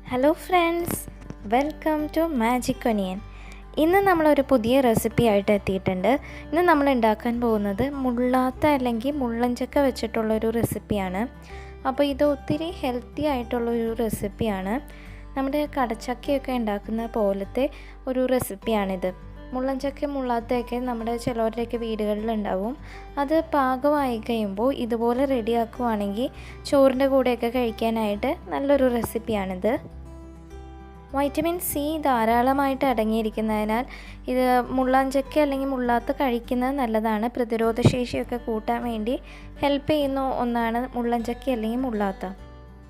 Hello friends, welcome to magic onion. ഇന്ന് നമ്മളൊരു പുതിയ റെസിപ്പി ആയിട്ട് എത്തിയിട്ടുണ്ട്. ഇന്ന് നമ്മൾ ഉണ്ടാക്കാൻ പോകുന്നത് മുള്ളാത്ത അല്ലെങ്കിൽ മുള്ളൻചക്ക വെച്ചിട്ടുള്ളൊരു റെസിപ്പിയാണ്. അപ്പോൾ ഇത് ഒത്തിരി ഹെൽത്തി ആയിട്ടുള്ളൊരു റെസിപ്പിയാണ്. നമ്മുടെ കടച്ചക്കയൊക്കെ ഉണ്ടാക്കുന്ന പോലത്തെ ഒരു റെസിപ്പിയാണിത്. മുള്ളൻചക്ക മുള്ളാത്തയൊക്കെ നമ്മുടെ ചിലവരുടെയൊക്കെ വീടുകളിലുണ്ടാവും. അത് പാകമായി കഴിയുമ്പോൾ ഇതുപോലെ റെഡിയാക്കുവാണെങ്കിൽ ചോറിൻ്റെ കൂടെയൊക്കെ കഴിക്കാനായിട്ട് നല്ലൊരു റെസിപ്പിയാണിത്. വൈറ്റമിൻ സി ധാരാളമായിട്ട് അടങ്ങിയിരിക്കുന്നതിനാൽ ഇത് മുള്ളാഞ്ചക്ക അല്ലെങ്കിൽ മുള്ളാത്ത കഴിക്കുന്നത് നല്ലതാണ്. പ്രതിരോധശേഷിയൊക്കെ കൂട്ടാൻ വേണ്ടി ഹെൽപ്പ് ചെയ്യുന്ന ഒന്നാണ് മുള്ളൻചക്ക അല്ലെങ്കിൽ മുള്ളാത്ത.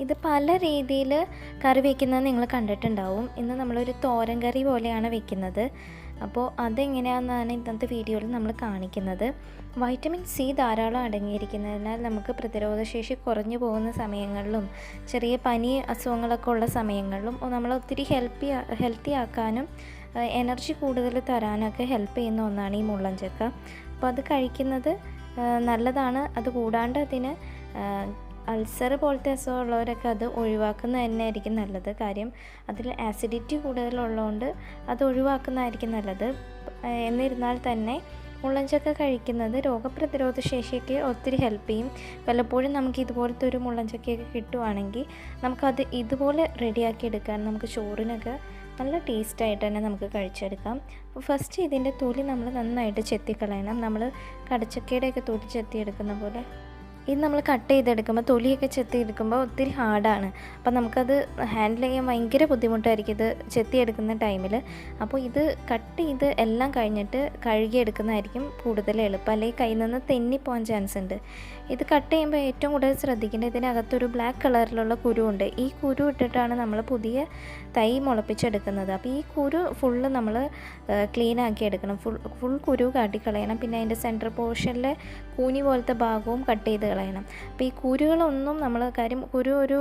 ഇത് പല രീതിയിൽ കറി വയ്ക്കുന്നത് നിങ്ങൾ കണ്ടിട്ടുണ്ടാവും. ഇന്ന് നമ്മളൊരു തോരൻ കറി പോലെയാണ് വെക്കുന്നത്. അപ്പോൾ അതെങ്ങനെയാണെന്നാണ് ഇന്നത്തെ വീഡിയോയിൽ നമ്മൾ കാണിക്കുന്നത്. വൈറ്റമിൻ സി ധാരാളം അടങ്ങിയിരിക്കുന്നതിനാൽ നമുക്ക് പ്രതിരോധശേഷി കുറഞ്ഞു പോകുന്ന സമയങ്ങളിലും ചെറിയ പനി അസുഖങ്ങളൊക്കെ ഉള്ള സമയങ്ങളിലും നമ്മൾ ഒത്തിരി ഹെൽത്തി ആക്കാനും എനർജി കൂടുതൽ തരാനൊക്കെ ഹെൽപ്പ് ചെയ്യുന്ന ഒന്നാണ് ഈ മുള്ളൻചക്ക. അപ്പോൾ അത് കഴിക്കുന്നത് നല്ലതാണ്. അതുകൂടാണ്ട് അതിന് അൾസർ പോലത്തെ അസുഖമുള്ളവരൊക്കെ അത് ഒഴിവാക്കുന്നത് തന്നെയായിരിക്കും നല്ലത്. കാര്യം അതിൽ ആസിഡിറ്റി കൂടുതലുള്ളതുകൊണ്ട് അത് ഒഴിവാക്കുന്നതായിരിക്കും നല്ലത്. എന്നിരുന്നാൽ തന്നെ മുള്ളൻചക്ക കഴിക്കുന്നത് രോഗപ്രതിരോധ ശേഷിക്ക് ഒത്തിരി ഹെൽപ്പ് ചെയ്യും. പലപ്പോഴും നമുക്ക് ഇതുപോലത്തെ ഒരു മുള്ളൻചക്കയൊക്കെ കിട്ടുവാണെങ്കിൽ നമുക്കത് ഇതുപോലെ റെഡിയാക്കി എടുക്കാൻ നമുക്ക് ചോറിനൊക്കെ നല്ല ടേസ്റ്റായിട്ട് തന്നെ നമുക്ക് കഴിച്ചെടുക്കാം. അപ്പോൾ ഫസ്റ്റ് ഇതിൻ്റെ തൊലി നമ്മൾ നന്നായിട്ട് ചെത്തിക്കളയണം. നമ്മൾ കടച്ചക്കയുടെയൊക്കെ തൊലി ചെത്തിയെടുക്കുന്ന പോലെ ഇത് നമ്മൾ കട്ട് ചെയ്തെടുക്കുമ്പോൾ തൊലിയൊക്കെ ചെത്തിയെടുക്കുമ്പോൾ ഒത്തിരി ഹാർഡാണ്. അപ്പോൾ നമുക്കത് ഹാൻഡിൽ ചെയ്യാൻ ഭയങ്കര ബുദ്ധിമുട്ടായിരിക്കും ഇത് ചെത്തിയെടുക്കുന്ന ടൈമിൽ. അപ്പോൾ ഇത് കട്ട് ചെയ്ത് എല്ലാം കഴിഞ്ഞിട്ട് കഴുകിയെടുക്കുന്നതായിരിക്കും കൂടുതൽ എളുപ്പം. അല്ലെങ്കിൽ കയ്യിൽ നിന്ന് തെന്നിപ്പോകാൻ ചാൻസ് ഉണ്ട്. ഇത് കട്ട് ചെയ്യുമ്പോൾ ഏറ്റവും കൂടുതൽ ശ്രദ്ധിക്കേണ്ടത് ഇതിനകത്തൊരു ബ്ലാക്ക് കളറിലുള്ള കുരുവുണ്ട്. ഈ കുരു ഇട്ടിട്ടാണ് നമ്മൾ പുതിയ തൈ മുളപ്പിച്ചെടുക്കുന്നത്. അപ്പോൾ ഈ കുരു ഫുള്ള് നമ്മൾ ക്ലീൻ ആക്കി എടുക്കണം. ഫുൾ കുരു കാട്ടിക്കളയണം. പിന്നെ അതിൻ്റെ സെൻറ്റർ പോർഷനിലെ കൂനി പോലത്തെ ഭാഗവും കട്ട് ചെയ്ത് കളയണം. അപ്പോൾ ഈ കുരുകളൊന്നും കാര്യം കുരു ഒരു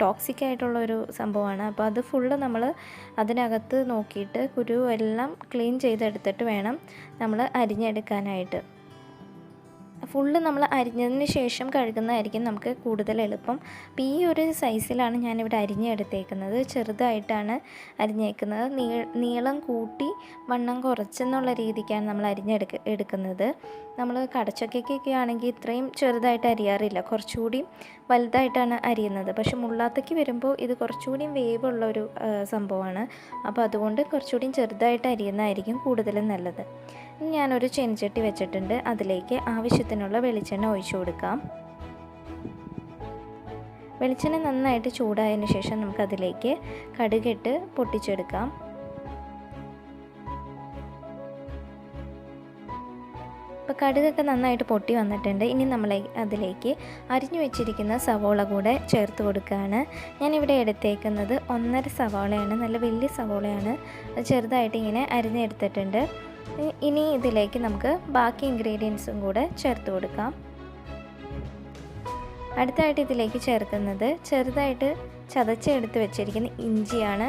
ടോക്സിക് ആയിട്ടുള്ളൊരു സംഭവമാണ്. അപ്പോൾ അത് ഫുള്ള് നമ്മൾ അതിനകത്ത് നോക്കിയിട്ട് കുരു എല്ലാം ക്ലീൻ ചെയ്തെടുത്തിട്ട് വേണം നമ്മൾ അരിഞ്ഞെടുക്കാനായിട്ട്. ഫുള്ള് നമ്മൾ അരിഞ്ഞതിന് ശേഷം കഴുകുന്നതായിരിക്കും നമുക്ക് കൂടുതൽ എളുപ്പം. അപ്പോൾ ഈ ഒരു സൈസിലാണ് ഞാനിവിടെ അരിഞ്ഞെടുത്തേക്കുന്നത്. ചെറുതായിട്ടാണ് അരിഞ്ഞേക്കുന്നത്. നീളം കൂട്ടി വണ്ണം കുറച്ചെന്നുള്ള രീതിക്കാണ് നമ്മൾ എടുക്കുന്നത്. നമ്മൾ കടച്ചക്കയ്ക്കൊക്കെ ആണെങ്കിൽ ഇത്രയും ചെറുതായിട്ട് അരിയാറില്ല, കുറച്ചുകൂടി വലുതായിട്ടാണ് അരിയുന്നത്. പക്ഷെ മുള്ളാത്തയ്ക്ക് വരുമ്പോൾ ഇത് കുറച്ചുകൂടി വേവുള്ളൊരു സംഭവമാണ്. അപ്പോൾ അതുകൊണ്ട് കുറച്ചുകൂടി ചെറുതായിട്ട് അരിയുന്നതായിരിക്കും കൂടുതലും നല്ലത്. ഞാനൊരു ചീനച്ചട്ടി വെച്ചിട്ടുണ്ട്. അതിലേക്ക് ആവശ്യത്തിനുള്ള വെളിച്ചെണ്ണ ഒഴിച്ചു കൊടുക്കാം. വെളിച്ചെണ്ണ നന്നായിട്ട് ചൂടായതിന് ശേഷം നമുക്കതിലേക്ക് കടുകിട്ട് പൊട്ടിച്ചെടുക്കാം. ഇപ്പോൾ കടുകൊക്കെ നന്നായിട്ട് പൊട്ടി വന്നിട്ടുണ്ട്. ഇനി നമ്മൾ അതിലേക്ക് അരിഞ്ഞു വെച്ചിരിക്കുന്ന സവോള കൂടെ ചേർത്ത് കൊടുക്കുകയാണ്. ഞാനിവിടെ എടുത്തേക്കുന്നത് 1.5 സവോളയാണ്. നല്ല വലിയ സവോളയാണ്. അത് ചെറുതായിട്ട് ഇങ്ങനെ അരിഞ്ഞെടുത്തിട്ടുണ്ട്. ഇനി ഇതിലേക്ക് നമുക്ക് ബാക്കി ഇൻഗ്രീഡിയൻസും കൂടെ ചേർത്ത് കൊടുക്കാം. അടുത്തായിട്ട് ഇതിലേക്ക് ചേർക്കുന്നത് ചെറുതായിട്ട് ചതച്ചെടുത്ത് വെച്ചിരിക്കുന്ന ഇഞ്ചിയാണ്.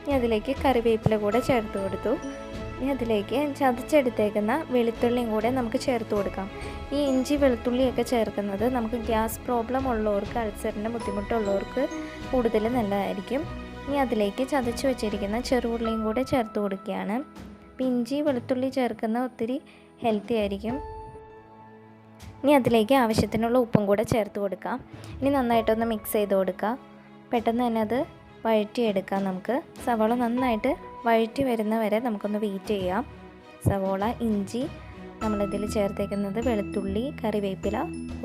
ഇനി അതിലേക്ക് കറിവേപ്പില കൂടെ ചേർത്ത് കൊടുത്തു. ഇനി അതിലേക്ക് ചതച്ചെടുത്തേക്കുന്ന വെളുത്തുള്ളിയും കൂടെ നമുക്ക് ചേർത്ത് കൊടുക്കാം. ഈ ഇഞ്ചി വെളുത്തുള്ളിയൊക്കെ ചേർക്കുന്നത് നമുക്ക് ഗ്യാസ് പ്രോബ്ലം ഉള്ളവർക്ക്, അൾസറിൻ്റെ ബുദ്ധിമുട്ടുള്ളവർക്ക് കൂടുതൽ നല്ലതായിരിക്കും. ഇനി അതിലേക്ക് ചതച്ച് വെച്ചിരിക്കുന്ന ചെറുള്ളിയും കൂടെ ചേർത്ത് കൊടുക്കുകയാണ്. അപ്പോൾ ഇഞ്ചി വെളുത്തുള്ളി ചേർക്കുന്ന ഒത്തിരി ഹെൽത്തി ആയിരിക്കും. ഇനി അതിലേക്ക് ആവശ്യത്തിനുള്ള ഉപ്പും കൂടെ ചേർത്ത് കൊടുക്കാം. ഇനി നന്നായിട്ടൊന്ന് മിക്സ് ചെയ്ത് കൊടുക്കുക. പെട്ടെന്ന് തന്നെ അത് വഴറ്റിയെടുക്കാം. നമുക്ക് സവോള നന്നായിട്ട് വഴറ്റി വരുന്ന വരെ നമുക്കൊന്ന് വെയിറ്റ് ചെയ്യാം. സവോള, ഇഞ്ചി, നമ്മളിതിൽ ചേർത്തേക്കുന്നത് വെളുത്തുള്ളി, കറിവേപ്പില,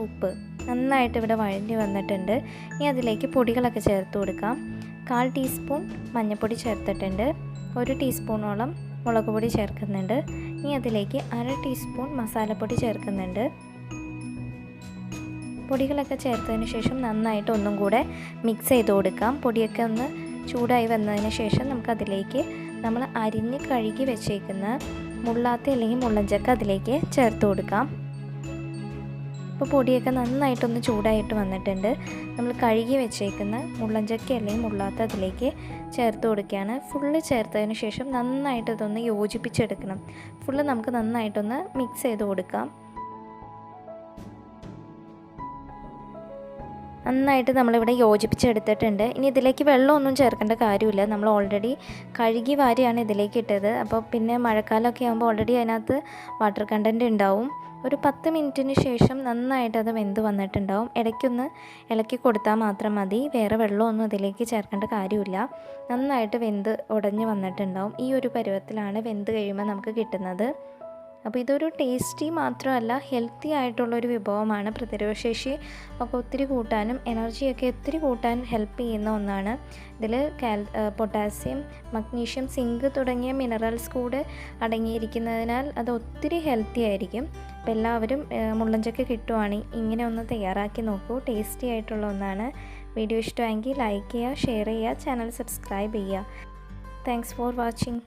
ഉപ്പ് നന്നായിട്ട് ഇവിടെ വഴറ്റി വന്നിട്ടുണ്ട്. ഇനി അതിലേക്ക് പൊടികളൊക്കെ ചേർത്ത് കൊടുക്കാം. 1/4 ടീസ്പൂൺ മഞ്ഞൾപ്പൊടി ചേർത്തിട്ടുണ്ട്. 1 ടീസ്പൂണോളം മുളക് പൊടി ചേർക്കുന്നുണ്ട്. ഇനി അതിലേക്ക് 1/2 ടീസ്പൂൺ മസാലപ്പൊടി ചേർക്കുന്നുണ്ട്. പൊടികളൊക്കെ ചേർത്തതിന് ശേഷം നന്നായിട്ട് ഒന്നും കൂടെ മിക്സ് ചെയ്ത് കൊടുക്കാം. പൊടിയൊക്കെ ഒന്ന് ചൂടായി വന്നതിന് ശേഷം നമുക്കതിലേക്ക് നമ്മൾ അരിഞ്ഞ് കഴുകി വെച്ചേക്കുന്ന മുള്ളാത്ത അല്ലെങ്കിൽ മുള്ളൻചക്ക അതിലേക്ക് ചേർത്ത് കൊടുക്കാം. ഇപ്പോൾ പൊടിയൊക്കെ നന്നായിട്ടൊന്ന് ചൂടായിട്ട് വന്നിട്ടുണ്ട്. നമ്മൾ കഴുകി വെച്ചേക്കുന്ന മുള്ളൻചക്ക അല്ലെങ്കിൽ മുള്ളാത്ത അതിലേക്ക് ചേർത്ത് കൊടുക്കുകയാണ്. ഫുള്ള് ചേർത്തതിന് ശേഷം നന്നായിട്ട് ഇതൊന്ന് യോജിപ്പിച്ചെടുക്കണം. ഫുള്ള് നമുക്ക് നന്നായിട്ടൊന്ന് മിക്സ് ചെയ്ത് കൊടുക്കാം. നന്നായിട്ട് നമ്മളിവിടെ യോജിപ്പിച്ചെടുത്തിട്ടുണ്ട്. ഇനി ഇതിലേക്ക് വെള്ളമൊന്നും ചേർക്കേണ്ട കാര്യമില്ല. നമ്മൾ ഓൾറെഡി കഴുകി വാരിയാണ് ഇതിലേക്ക് ഇട്ടത്. അപ്പോൾ പിന്നെ മഴക്കാലമൊക്കെ ആകുമ്പോൾ ഓൾറെഡി അതിനകത്ത് വാട്ടർ കണ്ടൻറ്റ് ഉണ്ടാവും. ഒരു 10 മിനിറ്റിന് ശേഷം നന്നായിട്ട് അത് വെന്ത് വന്നിട്ടുണ്ടാവും. ഇടയ്ക്കൊന്ന് ഇളക്കി കൊടുത്താൽ മാത്രം മതി. വേറെ വെള്ളമൊന്നും ഇതിലേക്ക് ചേർക്കേണ്ട കാര്യമില്ല. നന്നായിട്ട് വെന്ത് ഉടഞ്ഞ് വന്നിട്ടുണ്ടാവും. ഈ ഒരു പരുവത്തിലാണ് വെന്ത് കഴിയുമ്പോൾ നമുക്ക് കിട്ടുന്നത്. അപ്പോൾ ഇതൊരു ടേസ്റ്റി മാത്രമല്ല, ഹെൽത്തി ആയിട്ടുള്ളൊരു വിഭവമാണ്. പ്രതിരോധശേഷി ഒക്കെ ഒത്തിരി കൂട്ടാനും എനർജിയൊക്കെ ഒത്തിരി കൂട്ടാൻ ഹെൽപ്പ് ചെയ്യുന്ന ഒന്നാണ്. ഇതിൽ പൊട്ടാസ്യം, മഗ്നീഷ്യം, സിങ്ക് തുടങ്ങിയ മിനറൽസ് കൂടെ അടങ്ങിയിരിക്കുന്നതിനാൽ അത് ഒത്തിരി ഹെൽത്തി ആയിരിക്കും. അപ്പോൾ എല്ലാവരും മുള്ളൻചക്ക കിട്ടുവാണെങ്കിൽ ഇങ്ങനെ ഒന്ന് തയ്യാറാക്കി നോക്കൂ. ടേസ്റ്റി ആയിട്ടുള്ള ഒന്നാണ്. വീഡിയോ ഇഷ്ടമായെങ്കിൽ ലൈക്ക് ചെയ്യുക, ഷെയർ ചെയ്യുക, ചാനൽ സബ്സ്ക്രൈബ് ചെയ്യുക. Thanks for watching.